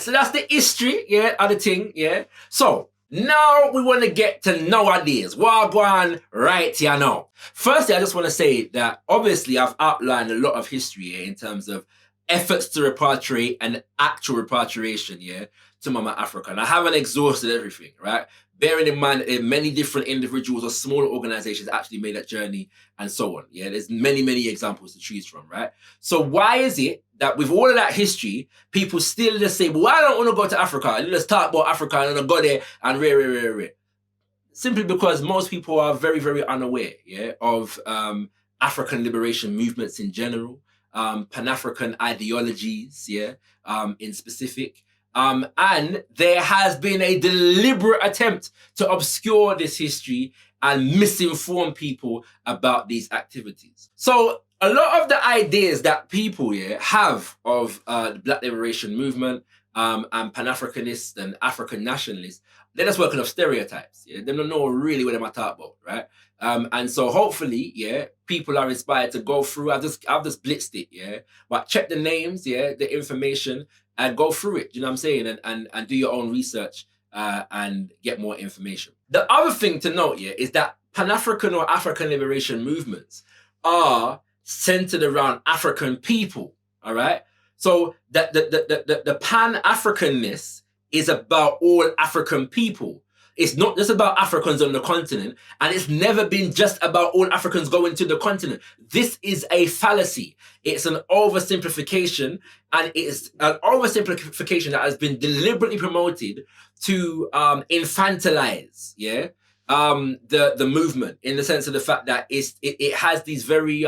so that's the history, yeah, of the thing, yeah. So now we want to get to nowadays. Wagwan right here now. Firstly, I just want to say that obviously I've outlined a lot of history here in terms of efforts to repatriate and actual repatriation, yeah, to Mama Africa. And I haven't exhausted everything, right? Bearing in mind that many different individuals or smaller organizations actually made that journey and so on. Yeah, there's many, many examples to choose from, right? So why is it that with all of that history, people still just say, well, I don't want to go to Africa. Let's talk about Africa and then go there and rare. Simply because most people are very, very unaware, yeah, of African liberation movements in general, Pan-African ideologies, yeah, in specific. And there has been a deliberate attempt to obscure this history and misinform people about these activities. So a lot of the ideas that people have of the Black Liberation Movement and Pan-Afrikanists and African nationalists, they're just working off stereotypes. Yeah? They don't know really what they're talking about, right? And so hopefully, people are inspired to go through. I've just blitzed it, but check the names, the information, and go through it, you know what I'm saying? And do your own research and get more information. The other thing to note here is that Pan-African or African liberation movements are centered around African people, all right? So the Pan-Afrikanness is about all African people. It's not just about Africans on the continent, and it's never been just about all Africans going to the continent. This is a fallacy. It's an oversimplification, and it's an oversimplification that has been deliberately promoted to infantilize, the movement, in the sense of the fact that it has these very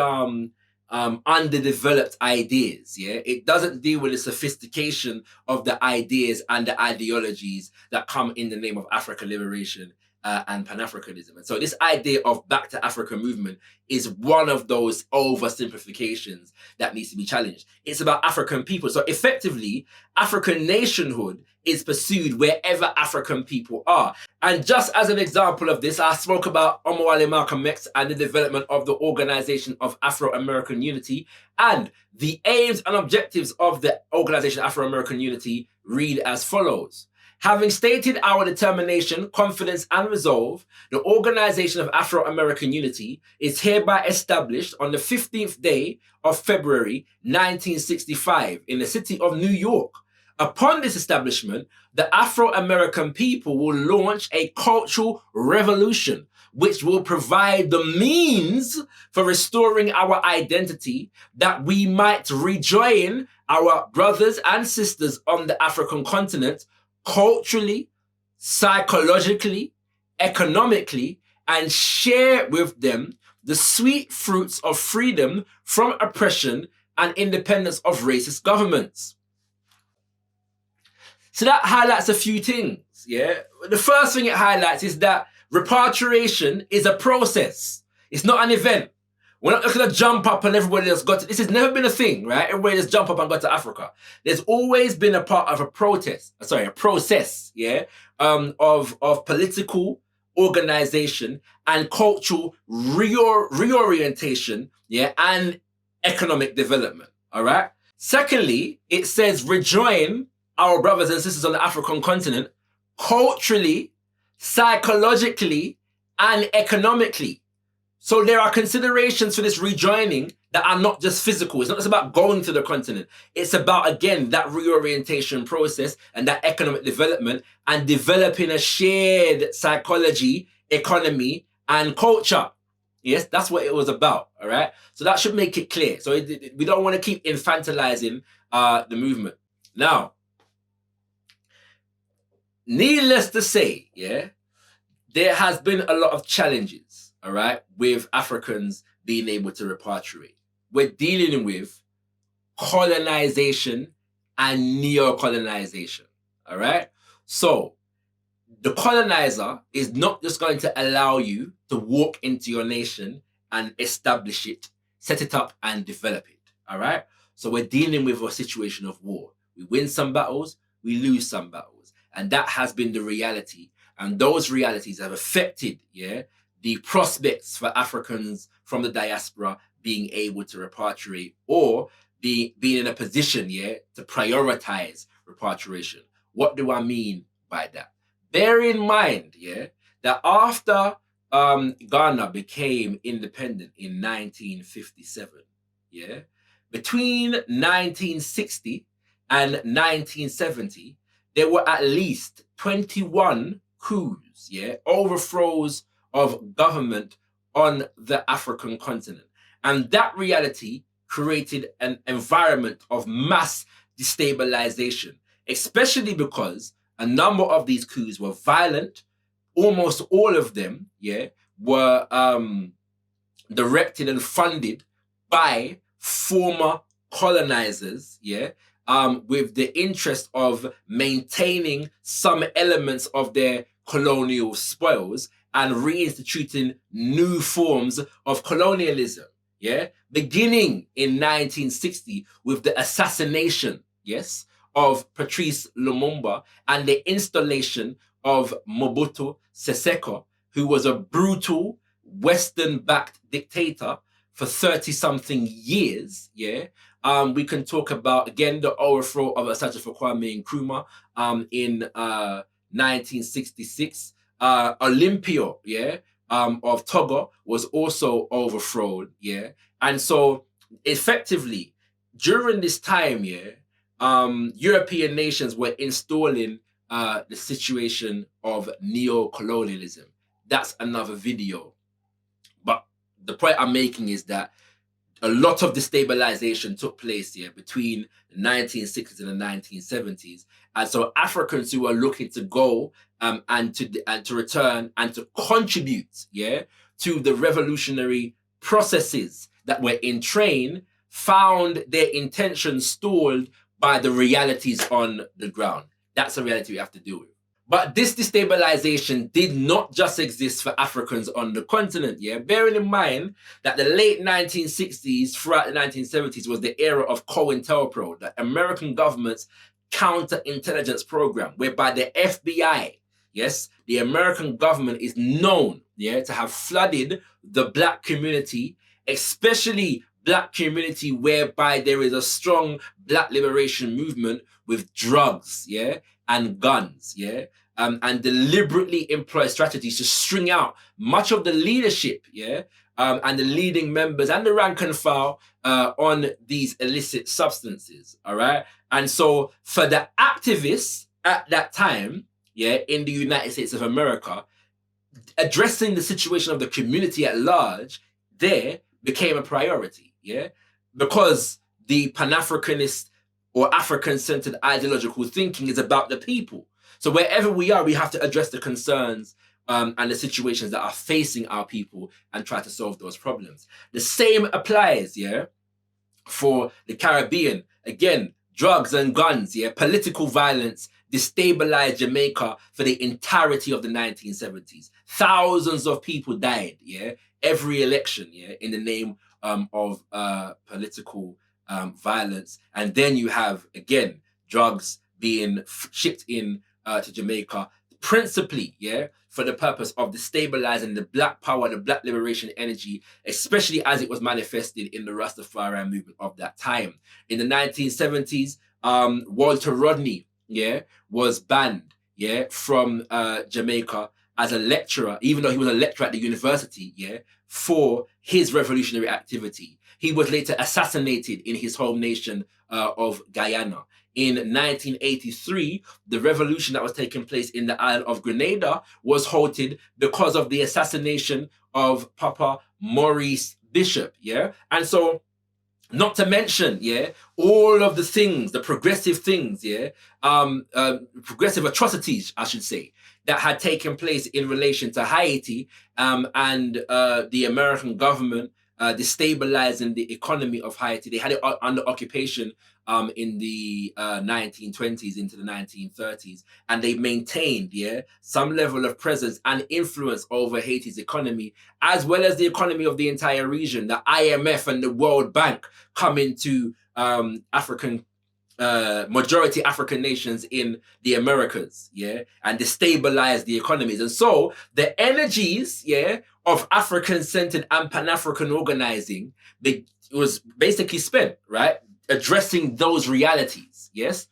underdeveloped ideas. It doesn't deal with the sophistication of the ideas and the ideologies that come in the name of African liberation and Pan-Afrikanism. And so this idea of Back to Africa movement is one of those oversimplifications that needs to be challenged. It's about African people. So effectively, African nationhood is pursued wherever African people are. And just as an example of this, I spoke about Omowale Malcolm X and the development of the Organization of Afro-American Unity, and the aims and objectives of the Organization of Afro-American Unity read as follows. Having stated our determination, confidence, and resolve, the Organization of Afro-American Unity is hereby established on the 15th day of February 1965 in the city of New York. Upon this establishment, the Afro-American people will launch a cultural revolution which will provide the means for restoring our identity, that we might rejoin our brothers and sisters on the African continent culturally, psychologically, economically, and share with them the sweet fruits of freedom from oppression and independence of racist governments. So that highlights a few things, The first thing it highlights is that repatriation is a process. It's not an event. We're not going to jump up and everybody that's got to, this has never been a thing, right? Everybody just jump up and go to Africa. There's always been a part of a process, of political organization and cultural reorientation, and economic development, all right? Secondly, it says rejoin our brothers and sisters on the African continent culturally, psychologically, and economically. So there are considerations for this rejoining that are not just physical. It's not just about going to the continent. It's about, again, that reorientation process and that economic development and developing a shared psychology, economy, and culture. Yes, that's what it was about, all right? So that should make it clear. So we don't want to keep infantilizing the movement. Now, needless to say, there has been a lot of challenges, all right, with Africans being able to repatriate. We're dealing with colonization and neo-colonization, all right? So the colonizer is not just going to allow you to walk into your nation and establish it, set it up and develop it, all right? So we're dealing with a situation of war. We win some battles, we lose some battles. And that has been the reality. And those realities have affected, the prospects for Africans from the diaspora being able to repatriate or being in a position, to prioritize repatriation. What do I mean by that? Bear in mind, yeah, that after Ghana became independent in 1957, yeah, between 1960 and 1970, there were at least 21 coups, yeah, overthrows of government on the African continent. And that reality created an environment of mass destabilization, especially because a number of these coups were violent. Almost all of them, yeah, were directed and funded by former colonizers, yeah, with the interest of maintaining some elements of their colonial spoils and reinstituting new forms of colonialism, yeah, beginning in 1960 with the assassination, yes, of Patrice Lumumba and the installation of Mobutu Sese Seko, who was a brutal Western-backed dictator for 30-something years, yeah. We can talk about, again, the overthrow of Asafa Kwame Nkrumah in 1966. Olympio, yeah, of Togo was also overthrown, yeah. And so, effectively, during this time, yeah, European nations were installing the situation of neo-colonialism. That's another video. But the point I'm making is that a lot of destabilization took place here between the 1960s and the 1970s. And so Africans who are looking to go and to return and to contribute, yeah, to the revolutionary processes that were in train found their intentions stalled by the realities on the ground. That's a reality we have to deal with. But this destabilization did not just exist for Africans on the continent, yeah? Bearing in mind that the late 1960s throughout the 1970s was the era of COINTELPRO, the American government's counterintelligence program, whereby the FBI, yes, the American government is known, yeah, to have flooded the Black community, especially Black community whereby there is a strong Black liberation movement with drugs, yeah, and guns, yeah, and deliberately employ strategies to string out much of the leadership, yeah, and the leading members and the rank and file on these illicit substances, all right? And so for the activists at that time, yeah, in the United States of America, addressing the situation of the community at large there became a priority, yeah, because the Pan-Afrikanist or African-centered ideological thinking is about the people. So wherever we are, we have to address the concerns and the situations that are facing our people and try to solve those problems. The same applies, yeah, for the Caribbean. Again, drugs and guns, yeah, political violence destabilized Jamaica for the entirety of the 1970s. Thousands of people died, yeah, every election, yeah, in the name of political violence. And then you have, again, drugs being shipped in to Jamaica, principally, yeah, for the purpose of destabilizing the Black power, the Black liberation energy, especially as it was manifested in the Rastafari movement of that time. In the 1970s, Walter Rodney, yeah, was banned, yeah, from Jamaica as a lecturer, even though he was a lecturer at the university, yeah, for his revolutionary activity. He was later assassinated in his home nation of Guyana. In 1983, the revolution that was taking place in the island of Grenada was halted because of the assassination of Papa Maurice Bishop, yeah? And so, not to mention, yeah, all of the things, the progressive things, yeah, progressive atrocities, I should say, that had taken place in relation to Haiti and the American government destabilizing the economy of Haiti. They had it under occupation in the 1920s into the 1930s, and they maintained, yeah, some level of presence and influence over Haiti's economy, as well as the economy of the entire region. The IMF and the World Bank come into majority African nations in the Americas, yeah, and destabilize the economies. And so the energies, yeah, of African-centered and Pan-African organizing was basically spent, right, addressing those realities, yes.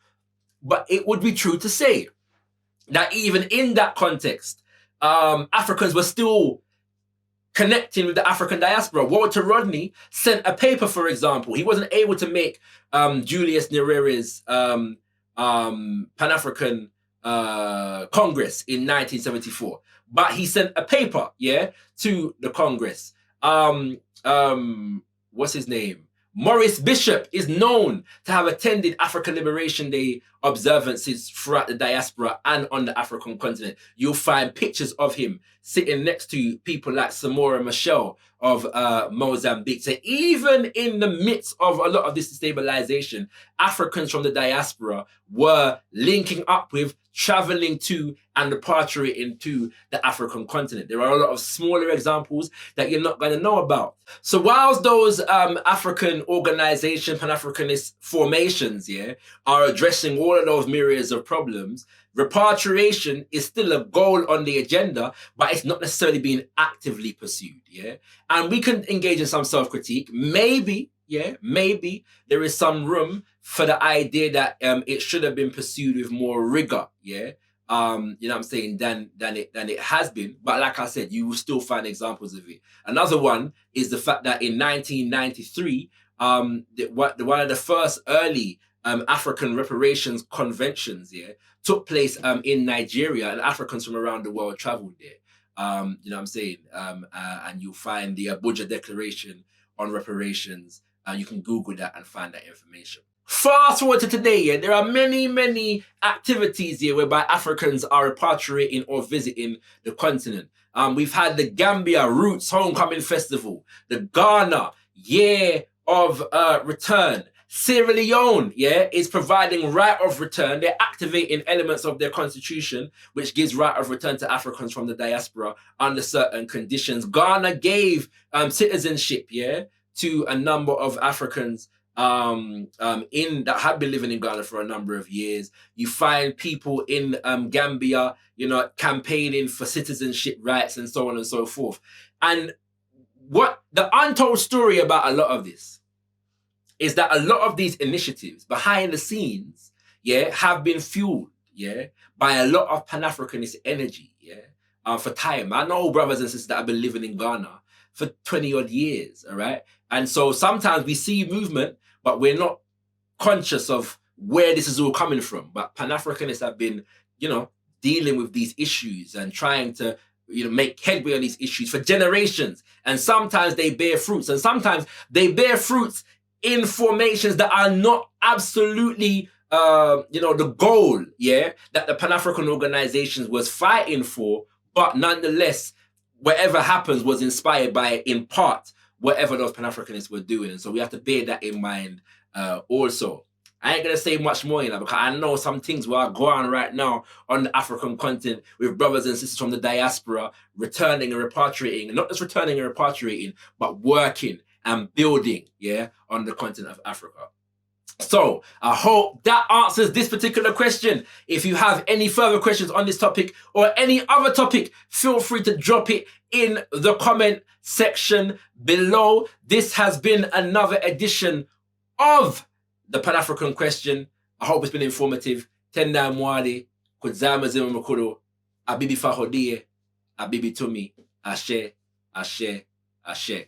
but it would be true to say that even in that context, Africans were still connecting with the African diaspora. Walter Rodney sent a paper, for example. He wasn't able to make Julius Nyerere's Pan-African Congress in 1974, but he sent a paper, yeah, to the Congress. What's his name? Maurice Bishop is known to have attended African Liberation Day observances throughout the diaspora and on the African continent. You'll find pictures of him sitting next to people like Samora Machel of Mozambique. So even in the midst of a lot of this destabilization, Africans from the diaspora were linking up with, traveling to, and repatriating to the African continent. There are a lot of smaller examples that you're not going to know about. So whilst those African organization, Pan-Africanist formations, yeah, are addressing all of those myriads of problems, repatriation is still a goal on the agenda, but it's not necessarily being actively pursued, yeah? And we can engage in some self-critique. Maybe, yeah, maybe there is some room for the idea that it should have been pursued with more rigor, yeah? You know what I'm saying, than it has been. But like I said, you will still find examples of it. Another one is the fact that in 1993, one of the first early African reparations conventions, yeah, took place in Nigeria, and Africans from around the world traveled there. You know what I'm saying? And you'll find the Abuja Declaration on reparations. You can Google that and find that information. Fast forward to today, yeah, there are many activities here whereby Africans are repatriating or visiting the continent. We've had the Gambia Roots Homecoming Festival, the Ghana Year of Return. Sierra Leone, yeah, is providing right of return. They're activating elements of their constitution, which gives right of return to Africans from the diaspora under certain conditions. Ghana gave citizenship, yeah, to a number of Africans that had been living in Ghana for a number of years. You find people in Gambia, you know, campaigning for citizenship rights and so on and so forth. And what the untold story about a lot of this is that a lot of these initiatives behind the scenes, yeah, have been fueled, yeah, by a lot of Pan-Africanist energy, yeah, for time. I know brothers and sisters that have been living in Ghana for 20 odd years, all right? And so sometimes we see movement, but we're not conscious of where this is all coming from. But Pan-Africanists have been, you know, dealing with these issues and trying to, you know, make headway on these issues for generations. And sometimes they bear fruits, and sometimes they bear fruits in formations that are not absolutely, you know, the goal, yeah, that the Pan-African organizations was fighting for, but nonetheless, whatever happens was inspired by, in part, whatever those Pan-Africanists were doing. And so we have to bear that in mind also. I ain't gonna say much more, you know, because I know some things will go on right now on the African continent with brothers and sisters from the diaspora returning and repatriating, and not just returning and repatriating, but working and building, yeah, on the continent of Africa. So I hope that answers this particular question. If you have any further questions on this topic or any other topic, feel free to drop it in the comment section below. This has been another edition of the Pan-African Question. I hope it's been informative. Tenda mwali, kudzama zima mukuru, abibi fahodie, abibi tumi, ashe, ashe, ashe.